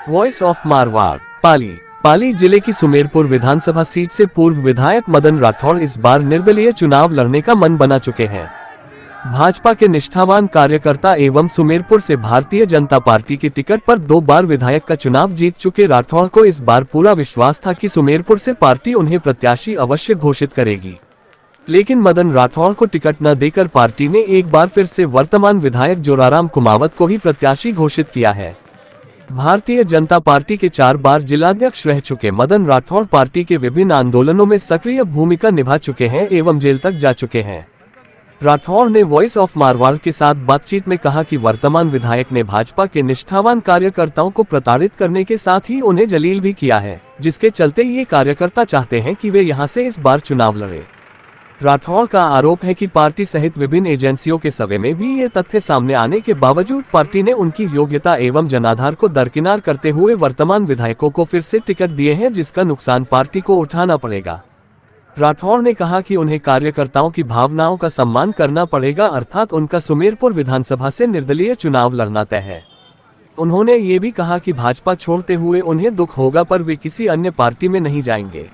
Voice of Marwar. पाली जिले की सुमेरपुर विधानसभा seat से पूर्व विधायक मदन राठौड़ इस बार निर्दलीय चुनाव लड़ने का मन बना चुके हैं। भाजपा के निष्ठावान कार्यकर्ता एवं सुमेरपुर से भारतीय जनता पार्टी के टिकट पर 2 बार विधायक का चुनाव जीत चुके राठौड़ को इस बार पूरा विश्वास था कि सुमेरपुर से पार्टी उन्हें प्रत्याशी अवश्य घोषित करेगी। लेकिन मदन राठौड़ को टिकट न देकर पार्टी ने एक बार फिर से वर्तमान विधायक जोराराम कुमावत को ही प्रत्याशी घोषित किया है। भारतीय जनता पार्टी के 4 बार जिलाध्यक्ष रह चुके मदन राठौड़ पार्टी के विभिन्न आंदोलनों में सक्रिय भूमिका निभा चुके हैं एवं जेल तक जा चुके हैं। राठौड़ ने वॉइस ऑफ मारवाड़ के साथ बातचीत में कहा कि वर्तमान विधायक ने भाजपा के निष्ठावान कार्यकर्ताओं को प्रताड़ित करने के साथ ही उन्हें जलील भी किया है, जिसके चलते ये कार्यकर्ता चाहते हैं कि वे यहां से इस बार चुनाव लड़े। राठौड़ का आरोप है कि पार्टी सहित विभिन्न एजेंसियों के सर्वे में भी ये तथ्य सामने आने के बावजूद पार्टी ने उनकी योग्यता एवं जनाधार को दरकिनार करते हुए वर्तमान विधायकों को फिर से टिकट दिए हैं, जिसका नुकसान पार्टी को उठाना पड़ेगा। राठौड़ ने कहा कि उन्हें कार्यकर्ताओं की भावनाओं का सम्मान करना पड़ेगा, अर्थात उनका सुमेरपुर विधानसभा से निर्दलीय चुनाव लड़ना तय है। उन्होंने ये भी कहा कि भाजपा छोड़ते हुए उन्हें दुख होगा पर वे किसी अन्य पार्टी में नहीं जाएंगे।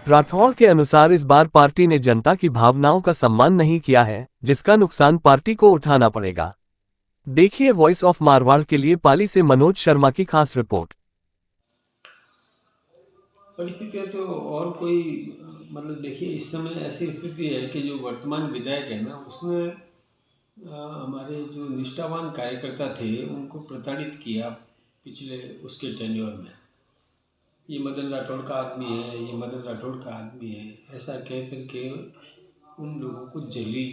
राठौड़ के अनुसार इस बार पार्टी ने जनता की भावनाओं का सम्मान नहीं किया है, जिसका नुकसान पार्टी को उठाना पड़ेगा। देखिए वॉइस ऑफ मारवाड़ के लिए पाली से मनोज शर्मा की खास रिपोर्ट। परिस्थितियाँ तो और कोई मतलब देखिए, इस समय ऐसी स्थिति है कि जो वर्तमान विधायक है ना, उसने हमारे जो निष्ठावान कार्यकर्ता थे उनको प्रताड़ित किया पिछले उसके टेन्योर में। ये मदन राठौड़ का आदमी है, ये मदन राठौड़ का आदमी है, ऐसा कह करके उन लोगों को जलील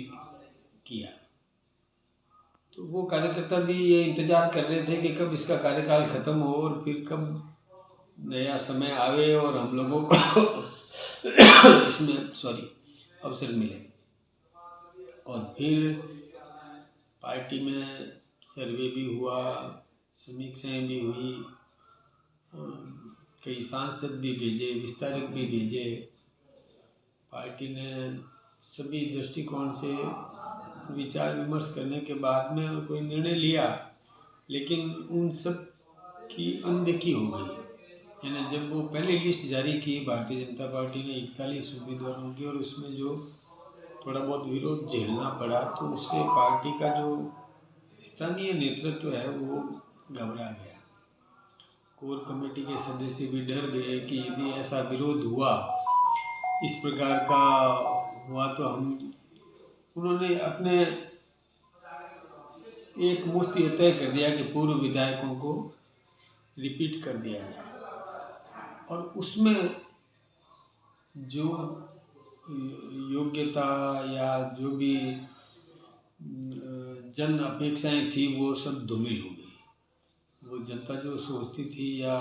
किया। तो वो कार्यकर्ता भी ये इंतज़ार कर रहे थे कि कब इसका कार्यकाल ख़त्म हो और फिर कब नया समय आवे और हम लोगों को इसमें अवसर मिले। और फिर पार्टी में सर्वे भी हुआ, समीक्षाएं भी हुई, कई सांसद भी भेजे, विस्तारक भी भेजे। पार्टी ने सभी दृष्टिकोण से विचार विमर्श करने के बाद में कोई निर्णय लिया, लेकिन उन सब की अनदेखी हो गई। यानी जब वो पहले लिस्ट जारी की भारतीय जनता पार्टी ने 41 उम्मीदवारों की, और उसमें जो थोड़ा बहुत विरोध झेलना पड़ा, तो उससे पार्टी का जो स्थानीय नेतृत्व है वो घबरा गया। कोर कमेटी के सदस्य भी डर गए कि यदि ऐसा विरोध हुआ, इस प्रकार का हुआ, तो उन्होंने अपने एक मुश्त ये तय कर दिया कि पूर्व विधायकों को रिपीट कर दिया जाए। और उसमें जो योग्यता या जो भी जन अपेक्षाएं थी वो सब धूमिल हो गई। वो जनता जो सोचती थी या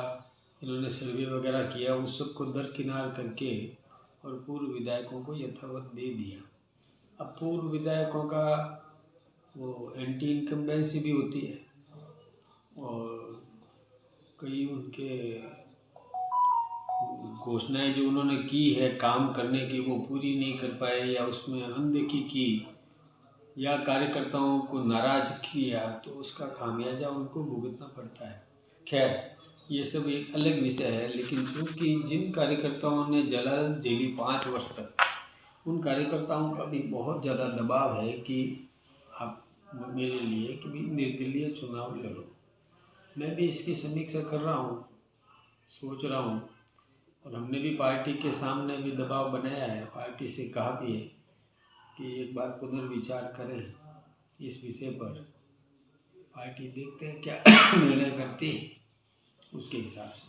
इन्होंने सर्वे वगैरह किया, उस सब को दरकिनार करके और पूर्व विधायकों को यथावत दे दिया। अब पूर्व विधायकों का वो एंटी इनकम्बेंसी भी होती है, और कई उनके घोषणाएं जो उन्होंने की है काम करने की वो पूरी नहीं कर पाए, या उसमें अनदेखी की, या कार्यकर्ताओं को नाराज किया, तो उसका खामियाजा उनको भुगतना पड़ता है। खैर, ये सब एक अलग विषय है। लेकिन चूँकि जिन कार्यकर्ताओं ने जलाल झेली 5 वर्ष तक, उन कार्यकर्ताओं का भी बहुत ज़्यादा दबाव है कि आप मेरे लिए कि भी निर्दलीय चुनाव लड़ो। मैं भी इसकी समीक्षा कर रहा हूँ, सोच रहा हूँ, और हमने भी पार्टी के सामने भी दबाव बनाया है, पार्टी से कहा भी है कि एक बार पुनर्विचार करें इस विषय पर। पार्टी देखते हैं क्या निर्णय करती है, उसके हिसाब से।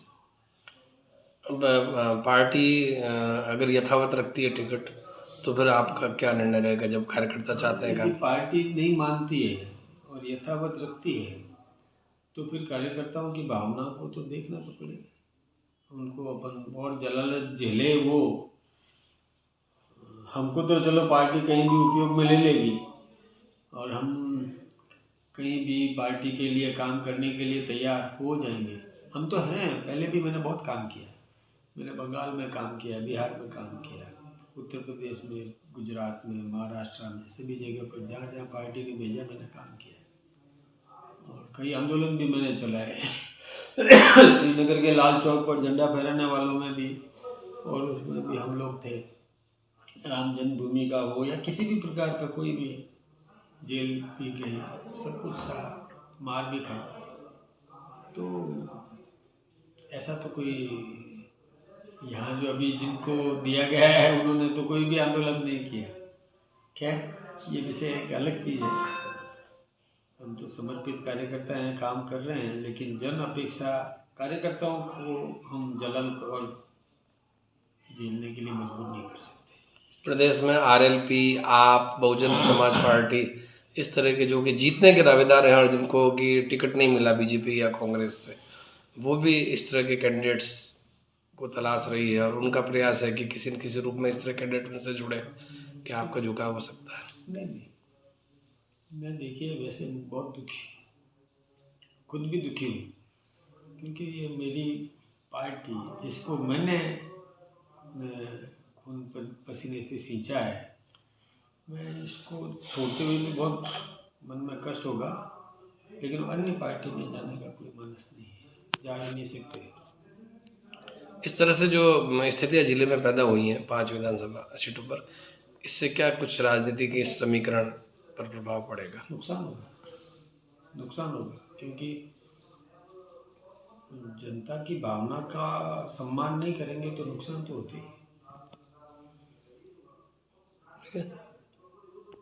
पार्टी अगर यथावत रखती है टिकट, तो फिर आपका क्या निर्णय रहेगा जब कार्यकर्ता चाहते हैं? यदि पार्टी नहीं मानती है और यथावत रखती है, तो फिर कार्यकर्ताओं की भावनाओं को तो देखना तो पड़ेगा। उनको अपन और जलालत झेले वो, हमको तो चलो पार्टी कहीं भी उपयोग में ले लेगी और हम कहीं भी पार्टी के लिए काम करने के लिए तैयार हो जाएंगे। हम तो हैं, पहले भी मैंने बहुत काम किया। मैंने बंगाल में काम किया, बिहार में काम किया, उत्तर प्रदेश में, गुजरात में, महाराष्ट्र में, सभी जगह पर जहाँ जहाँ पार्टी ने भेजा मैंने काम किया, और कई आंदोलन भी मैंने चलाए श्रीनगर के लाल चौक पर झंडा फहराने वालों में भी, और उसमें भी हम लोग थे। राम जन्मभूमि का हो या किसी भी प्रकार का कोई भी, जेल भी गए, सब कुछ सहा, मार भी खाई। तो ऐसा तो कोई यहाँ जो अभी जिनको दिया गया है उन्होंने तो कोई भी आंदोलन नहीं किया। खैर ये विषय एक अलग चीज़ है। हम तो समर्पित कार्यकर्ता हैं, काम कर रहे हैं, लेकिन जन अपेक्षा कार्यकर्ताओं को हम जलाल और झेलने के लिए मजबूर नहीं कर सकते। प्रदेश में आरएलपी, आप, बहुजन समाज पार्टी, इस तरह के जो कि जीतने के दावेदार हैं और जिनको कि टिकट नहीं मिला बीजेपी या कांग्रेस से, वो भी इस तरह के कैंडिडेट्स को तलाश रही है और उनका प्रयास है कि किसी न किसी रूप में इस तरह कैंडिडेट उनसे जुड़े। क्या आपका झुकाव हो सकता है? नहीं, मैं देखिए वैसे बहुत दुखी, खुद भी दुखी हूँ, क्योंकि ये मेरी पार्टी जिसको मैंने खून पसीने से सींचा है, मैं इसको छोड़ते हुए भी बहुत मन में कष्ट होगा, लेकिन अन्य पार्टी में जाने का कोई मनस नहीं है, जा भी नहीं सकते। इस तरह से जो स्थितियां जिले में पैदा हुई हैं 5 विधानसभा सीटों पर, इससे क्या कुछ राजनीति के समीकरण पर प्रभाव पड़ेगा? नुकसान होगा, क्योंकि जनता की भावना का सम्मान नहीं करेंगे तो नुकसान तो होते ही है।